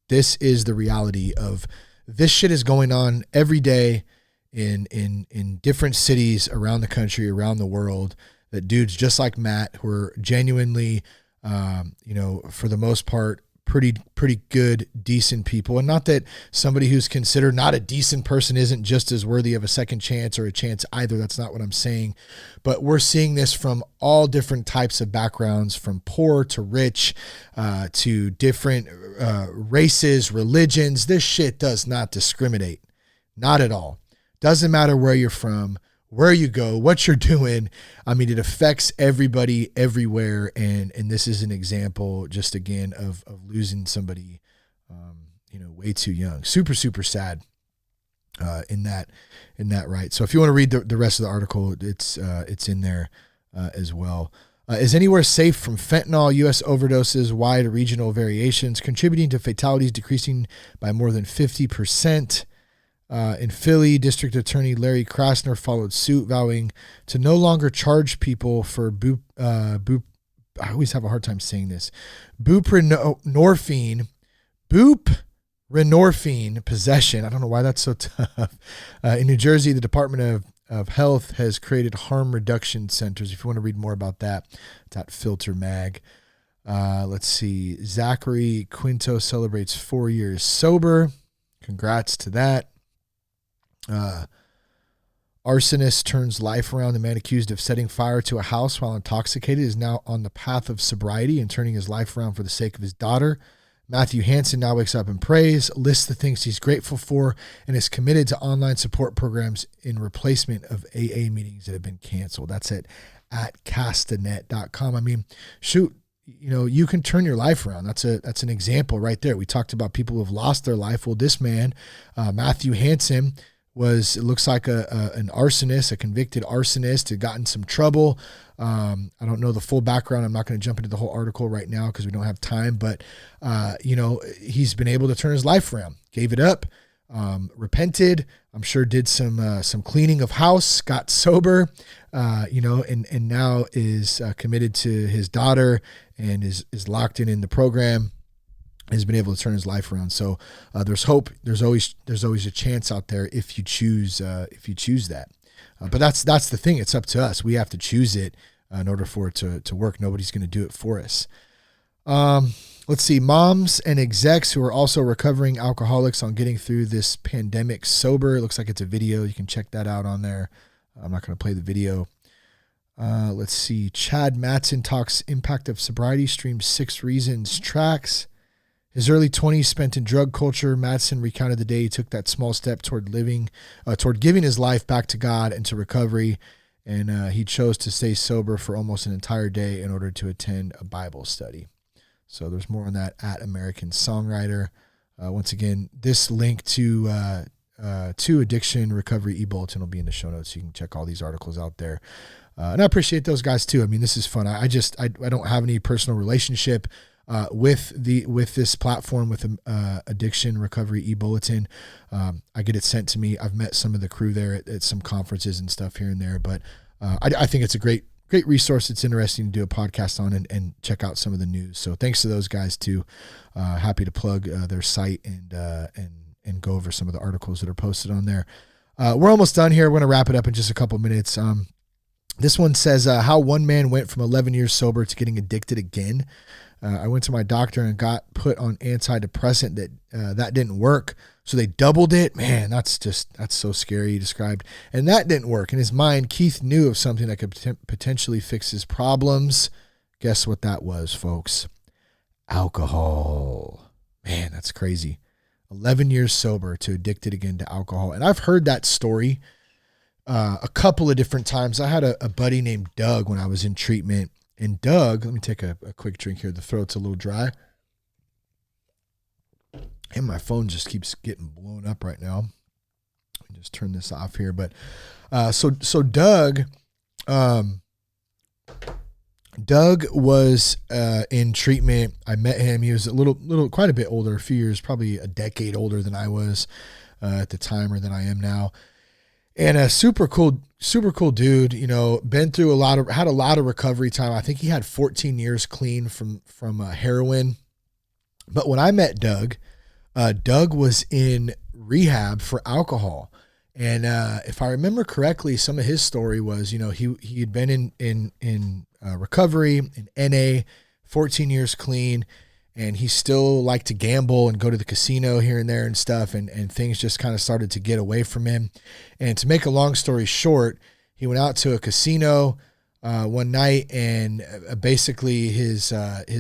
This is the reality of this shit is going on every day in different cities around the country, around the world, that dudes just like Matt, who are genuinely, for the most part, pretty good, decent people. And not that somebody who's considered not a decent person isn't just as worthy of a second chance or a chance either. That's not what I'm saying. But we're seeing this from all different types of backgrounds, from poor to rich, to different races, religions. This shit does not discriminate. Not at all. Doesn't matter where you're from, where you go, what you're doing. I mean, it affects everybody everywhere. And this is an example, just again, of losing somebody, way too young. Super, super sad in that, right. So if you want to read the rest of the article, it's in there as well. Is anywhere safe from fentanyl? U.S. overdoses, wide regional variations, contributing to fatalities decreasing by more than 50%. In Philly, District Attorney Larry Krasner followed suit, vowing to no longer charge people for I always have a hard time saying this, buprenorphine possession. I don't know why that's so tough. In New Jersey, the Department of Health has created harm reduction centers. If you want to read more about that, it's at Filter Mag. Let's see. Zachary Quinto celebrates 4 years sober. Congrats to that. Arsonist turns life around. The man accused of setting fire to a house while intoxicated is now on the path of sobriety and turning his life around for the sake of his daughter. Matthew Hansen now wakes up and prays, lists the things he's grateful for, and is committed to online support programs in replacement of AA meetings that have been canceled. That's at castanet.com. I mean, shoot, you can turn your life around. That's an example right there. We talked about people who have lost their life. Well, this man, Matthew Hansen, it looks like an arsonist, a convicted arsonist, had gotten some trouble. I don't know the full background. I'm not going to jump into the whole article right now because we don't have time, but, he's been able to turn his life around, gave it up, repented, I'm sure did some cleaning of house, got sober, and now is committed to his daughter and is locked in the program. Has been able to turn his life around. So there's hope. There's always a chance out there if you choose that. But that's the thing. It's up to us. We have to choose it in order for it to work. Nobody's going to do it for us. Let's see. Moms and execs who are also recovering alcoholics on getting through this pandemic sober. It looks like it's a video. You can check that out on there. I'm not going to play the video. Let's see. Chad Matson talks impact of sobriety, streams 6 Reasons tracks. His early 20s spent in drug culture. Madsen recounted the day he took that small step toward giving his life back to God and to recovery. And he chose to stay sober for almost an entire day in order to attend a Bible study. So there's more on that at American Songwriter. Once again, this link to Addiction Recovery E Bulletin will be in the show notes. You can check all these articles out there. And I appreciate those guys too. I mean, this is fun. I don't have any personal relationship with this platform, with Addiction Recovery E Bulletin. I get it sent to me. I've met some of the crew there at some conferences and stuff here and there, but I think it's a great resource. It's interesting to do a podcast on and check out some of the news. So thanks to those guys too. Happy to plug their site and go over some of the articles that are posted on there. We're almost done here. We're going to wrap it up in just a couple minutes. This one says how one man went from 11 years sober to getting addicted again. I went to my doctor and got put on antidepressant that didn't work. So they doubled it. Man, that's so scary, he described. And that didn't work. In his mind, Keith knew of something that could potentially fix his problems. Guess what that was, folks? Alcohol. Man, that's crazy. 11 years sober to addicted again to alcohol. And I've heard that story a couple of different times. I had a buddy named Doug when I was in treatment. And Doug, let me take a quick drink here. The throat's a little dry. And my phone just keeps getting blown up right now. Let me just turn this off here. But so Doug, Doug was in treatment. I met him. He was quite a bit older, a few years, probably a decade older than I was at the time or than I am now. And a super cool dude, you know, been through had a lot of recovery time. I think he had 14 years clean from heroin. But when I met Doug, Doug was in rehab for alcohol. And if I remember correctly, some of his story was, you know, he had been in recovery, in NA, 14 years clean, and he still liked to gamble and go to the casino here and there and stuff, and things just kind of started to get away from him. And to make a long story short, he went out to a casino one night, and basically his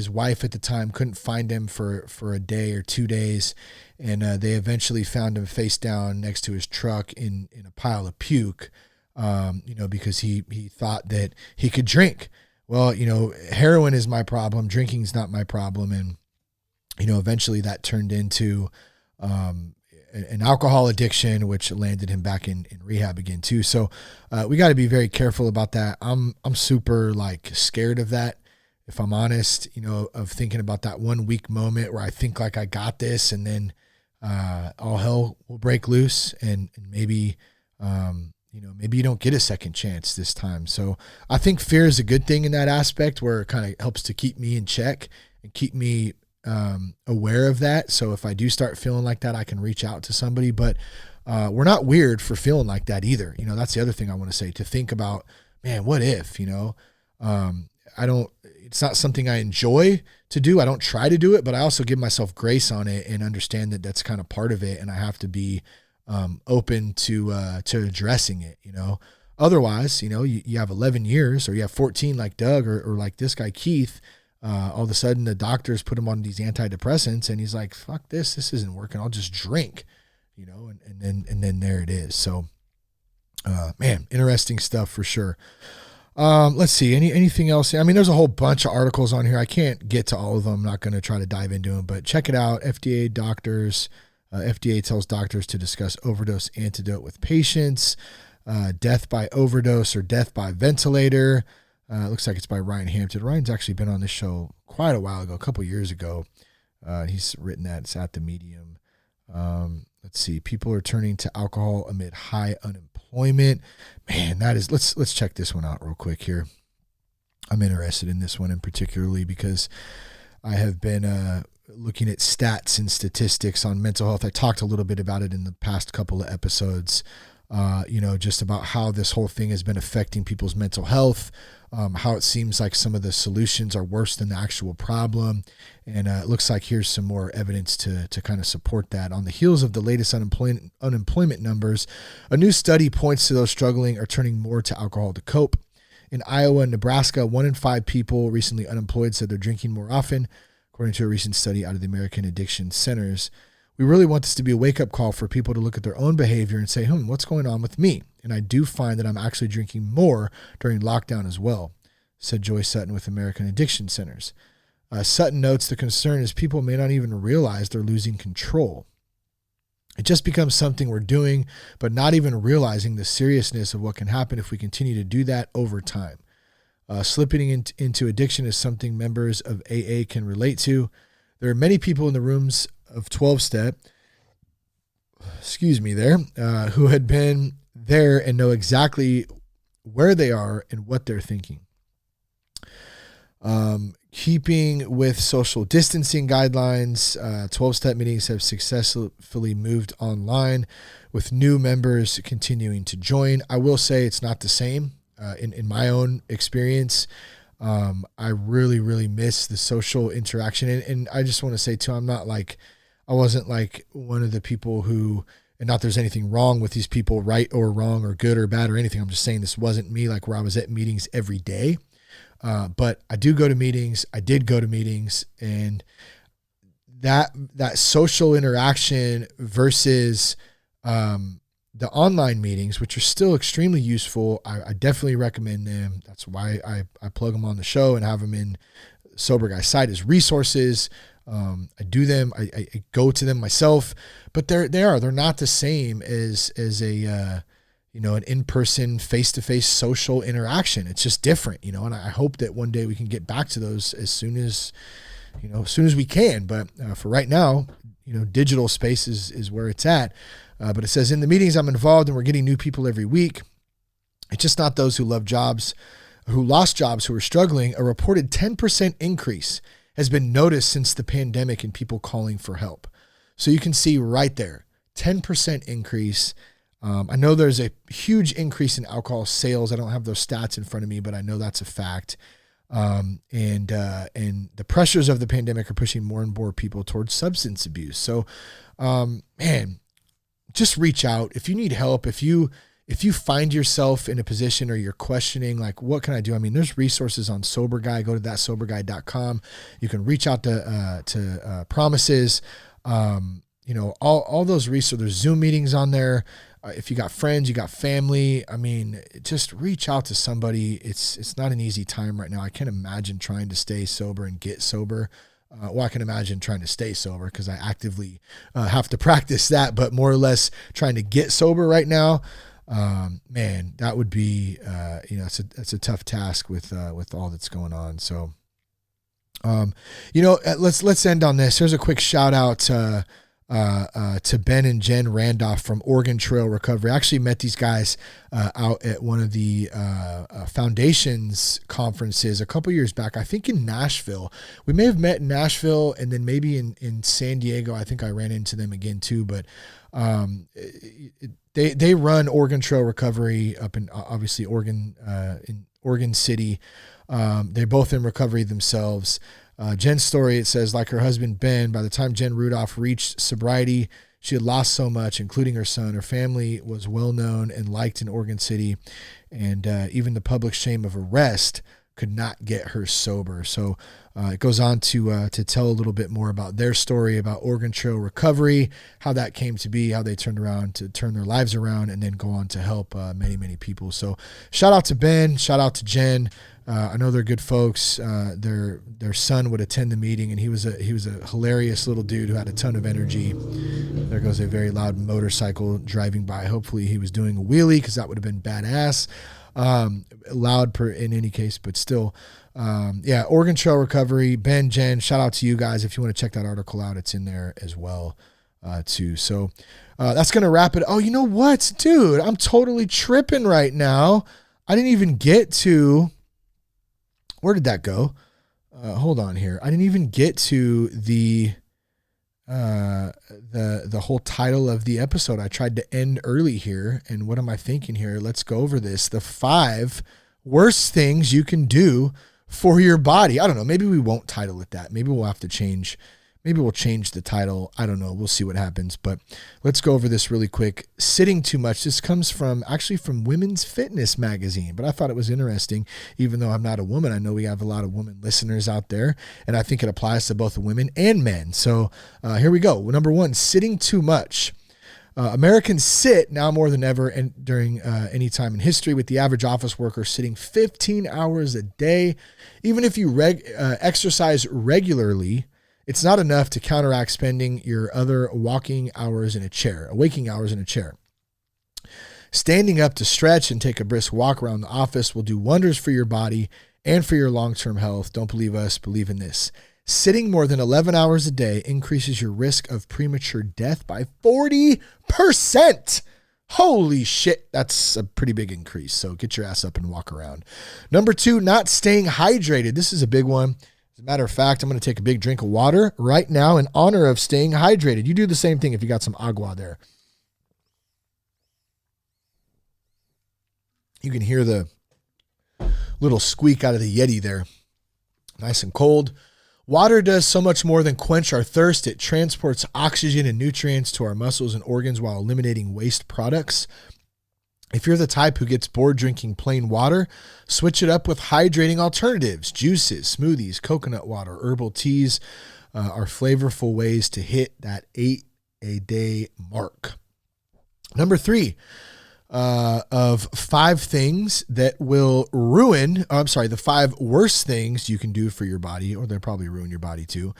wife at the time couldn't find him for a day or 2 days, and they eventually found him face down next to his truck in a pile of puke, you know, because he thought that he could drink. Well, you know, heroin is my problem, drinking's not my problem, and you know, eventually that turned into an alcohol addiction, which landed him back in rehab again too. So we got to be very careful about that. I'm super like scared of that, if I'm honest, you know, of thinking about that 1 week moment where I think like I got this, and then all hell will break loose, and maybe you know, maybe you don't get a second chance this time. So I think fear is a good thing in that aspect, where it kind of helps to keep me in check and keep me aware of that. So if I do start feeling like that, I can reach out to somebody. But we're not weird for feeling like that either. You know, that's the other thing I want to say, to think about, man, what if, you know, it's not something I enjoy to do. I don't try to do it, but I also give myself grace on it and understand that that's kind of part of it. And I have to be open to addressing it, you know. Otherwise, you know, you have 11 years or you have 14 like Doug or like this guy, Keith. All of a sudden the doctors put him on these antidepressants and he's like, fuck this isn't working. I'll just drink, you know, and then there it is. So, man, interesting stuff for sure. Let's see, anything else? I mean, there's a whole bunch of articles on here. I can't get to all of them. I'm not going to try to dive into them, but check it out. FDA tells doctors to discuss overdose antidote with patients, death by overdose or death by ventilator. It looks like it's by Ryan Hampton. Ryan's actually been on this show quite a while ago, a couple years ago. He's written that. It's at the Medium. Let's see. People are turning to alcohol amid high unemployment. Man, that is, let's check this one out real quick here. I'm interested in this one in particularly because I have been looking at stats and statistics on mental health. I talked a little bit about it in the past couple of episodes, you know, just about how this whole thing has been affecting people's mental health, how it seems like some of the solutions are worse than the actual problem. And it looks like here's some more evidence to kind of support that. On the heels of the latest unemployment numbers, a new study points to those struggling are turning more to alcohol to cope. In Iowa and Nebraska, 1 in 5 people recently unemployed said they're drinking more often, according to a recent study out of the American Addiction Centers. We really want this to be a wake-up call for people to look at their own behavior and say, what's going on with me? And I do find that I'm actually drinking more during lockdown as well, said Joy Sutton with American Addiction Centers. Sutton notes the concern is people may not even realize they're losing control. It just becomes something we're doing, but not even realizing the seriousness of what can happen if we continue to do that over time. Slipping into addiction is something members of AA can relate to. There are many people in the rooms of 12-step, who had been there and know exactly where they are and what they're thinking. Keeping with social distancing guidelines, 12-step meetings have successfully moved online with new members continuing to join. I will say it's not the same. In my own experience, I really, really miss the social interaction. And I just want to say too, I wasn't like one of the people who, and not there's anything wrong with these people, right or wrong or good or bad or anything. I'm just saying this wasn't me, like where I was at meetings every day. But I do go to meetings. I did go to meetings, and that social interaction versus, the online meetings, which are still extremely useful. I definitely recommend them. That's why I plug them on the show and have them in Sober Guy site as resources. I do them. I go to them myself, but they're not the same as a an in-person, face-to-face social interaction. It's just different, and I hope that one day we can get back to those as soon as we can. But for right now, digital space is where it's at. But it says, in the meetings I'm involved and we're getting new people every week. It's just not those who lost jobs who are struggling. A reported 10% increase has been noticed since the pandemic in people calling for help. So you can see right there, 10% increase. I know there's a huge increase in alcohol sales. I don't have those stats in front of me, but I know that's a fact. And the pressures of the pandemic are pushing more and more people towards substance abuse. So, man, just reach out if you need help. If you find yourself in a position or you're questioning, like, what can I do? I mean, there's resources on Sober Guy. Go to thatsoberguy.com. You can reach out to Promises. All those resources. There's Zoom meetings on there. If you got friends, you got family, I mean, just reach out to somebody. It's not an easy time right now. I can't imagine trying to stay sober and get sober. I can imagine trying to stay sober because I actively have to practice that, but more or less trying to get sober right now. Man, that would be, it's a tough task with all that's going on. So, let's end on this. Here's a quick shout out to Ben and Jen Randolph from Oregon Trail Recovery. I actually met these guys out at one of the foundations conferences a couple years back, I think in Nashville. We may have met in Nashville and then maybe in San Diego. I think I ran into them again too, but they run Oregon Trail Recovery up in obviously Oregon, in Oregon City. They're both in recovery themselves. Jen's story, it says, like her husband, Ben, by the time Jen Rudolph reached sobriety, she had lost so much, including her son. Her family was well known and liked in Oregon City, and even the public shame of arrest could not get her sober. So it goes on to tell a little bit more about their story, about Oregon Trail Recovery, how that came to be, how they turned around to turn their lives around, and then go on to help many, many people. So shout out to Ben, shout out to Jen. I know they're good folks. Their son would attend the meeting, and he was a hilarious little dude who had a ton of energy. There goes a very loud motorcycle driving by. Hopefully he was doing a wheelie, because that would have been badass. Loud in any case, but still. Oregon Trail Recovery, Ben, Jen, shout out to you guys. If you want to check that article out, it's in there as well too. So that's going to wrap it. Oh, you know what, dude? I'm totally tripping right now. I didn't even get to... Where did that go? Hold on here. I didn't even get to the whole title of the episode. I tried to end early here. And what am I thinking here? Let's go over this. The 5 worst things you can do for your body. I don't know. Maybe we won't title it that. Maybe we'll have to change. Maybe we'll change the title. I don't know. We'll see what happens. But let's go over this really quick. Sitting too much. This comes from Women's Fitness magazine, but I thought it was interesting. Even though I'm not a woman, I know we have a lot of women listeners out there, and I think it applies to both women and men. So here we go. Number 1, sitting too much. Americans sit now more than ever and during any time in history, with the average office worker sitting 15 hours a day. Even if you exercise regularly, it's not enough to counteract spending your other waking hours in a chair. Standing up to stretch and take a brisk walk around the office will do wonders for your body and for your long-term health. Don't believe us, believe in this. Sitting more than 11 hours a day increases your risk of premature death by 40%. Holy shit, that's a pretty big increase. So get your ass up and walk around. Number 2, not staying hydrated. This is a big one. As a matter of fact, I'm going to take a big drink of water right now in honor of staying hydrated. You do the same thing if you got some agua there. You can hear the little squeak out of the Yeti there. Nice and cold. Water does so much more than quench our thirst. It transports oxygen and nutrients to our muscles and organs while eliminating waste products. If you're the type who gets bored drinking plain water, switch it up with hydrating alternatives. Juices, smoothies, coconut water, herbal teas are flavorful ways to hit that 8 a day mark. Number 3, of 5 things that will the 5 worst things you can do for your body, or they'll probably ruin your body too.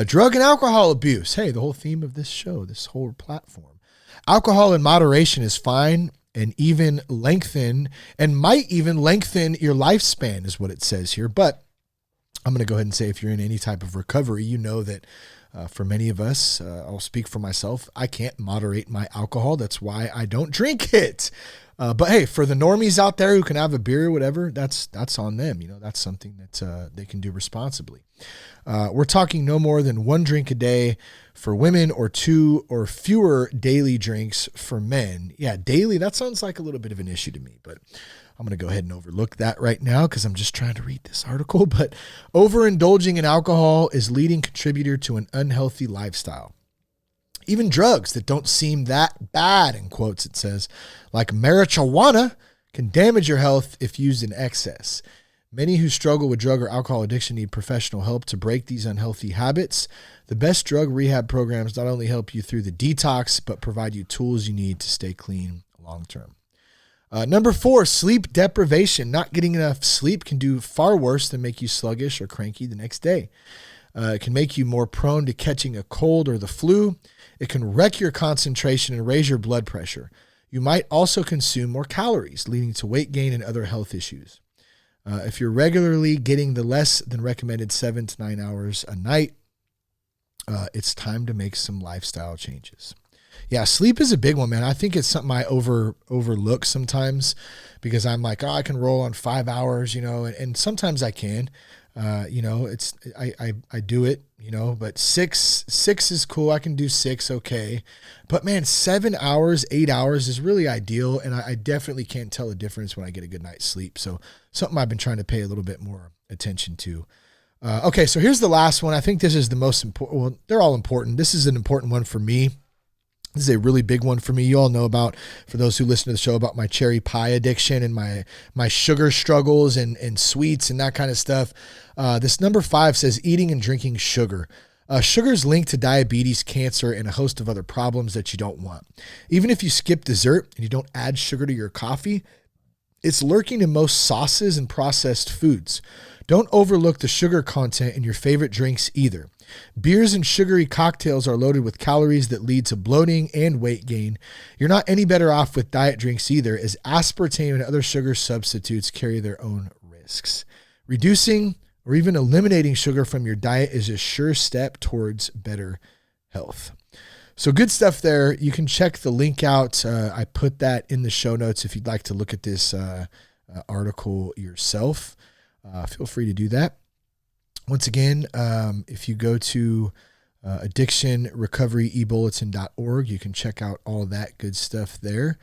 Drug and alcohol abuse. Hey, the whole theme of this show, this whole platform. Alcohol in moderation is fine and might even lengthen your lifespan is what it says here. But I'm going to go ahead and say if you're in any type of recovery, you know that for many of us, I'll speak for myself, I can't moderate my alcohol. That's why I don't drink it. But hey, for the normies out there who can have a beer or whatever, that's on them. That's something that they can do responsibly. We're talking no more than 1 drink a day for women, or 2 or fewer daily drinks for men. Yeah, daily, that sounds like a little bit of an issue to me, but I'm going to go ahead and overlook that right now because I'm just trying to read this article. But overindulging in alcohol is leading contributor to an unhealthy lifestyle. Even drugs that don't seem that bad, in quotes it says, like marijuana, can damage your health if used in excess. Many who struggle with drug or alcohol addiction need professional help to break these unhealthy habits. The best drug rehab programs not only help you through the detox, but provide you tools you need to stay clean long term. Number 4, sleep deprivation. Not getting enough sleep can do far worse than make you sluggish or cranky the next day. It can make you more prone to catching a cold or the flu. It can wreck your concentration and raise your blood pressure. You might also consume more calories, leading to weight gain and other health issues. If you're regularly getting the less than recommended 7 to 9 hours a night, it's time to make some lifestyle changes. Yeah, sleep is a big one, man. I think it's something I overlook sometimes because I'm like, I can roll on 5 hours, and sometimes I can. I do it, but six is cool. I can do 6. Okay. But man, 7 hours, 8 hours is really ideal. And I definitely can't tell the difference when I get a good night's sleep. So something I've been trying to pay a little bit more attention to. Okay. So here's the last one. I think this is the most important. Well, they're all important. This is an important one for me. This is a really big one for me. You all know about, for those who listen to the show, about my cherry pie addiction and my sugar struggles and sweets and that kind of stuff. This number 5 says eating and drinking sugar. Sugar is linked to diabetes, cancer, and a host of other problems that you don't want. Even if you skip dessert and you don't add sugar to your coffee, it's lurking in most sauces and processed foods. Don't overlook the sugar content in your favorite drinks either. Beers and sugary cocktails are loaded with calories that lead to bloating and weight gain. You're not any better off with diet drinks either, as aspartame and other sugar substitutes carry their own risks. Reducing or even eliminating sugar from your diet is a sure step towards better health. So good stuff there. You can check the link out. I put that in the show notes if you'd like to look at this article yourself. Feel free to do that. Once again, if you go to addictionrecoverybulletin.org, you can check out all of that good stuff there.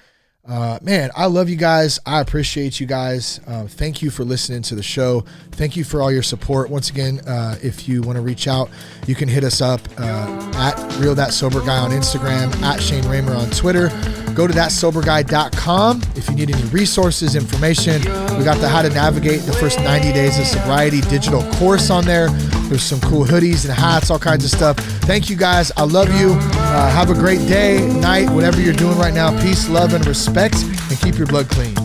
Man, I love you guys. I appreciate you guys. Thank you for listening to the show. Thank you for all your support. Once again, if you want to reach out, you can hit us up at Real That Sober Guy on Instagram, at Shane Raymer on Twitter. Go to thatsoberguy.com if you need any resources, information. We got the How to Navigate the First 90 Days of Sobriety digital course on there. There's some cool hoodies and hats, all kinds of stuff. Thank you guys. I love you. Have a great day, night, whatever you're doing right now. Peace, love, and respect, and keep your blood clean.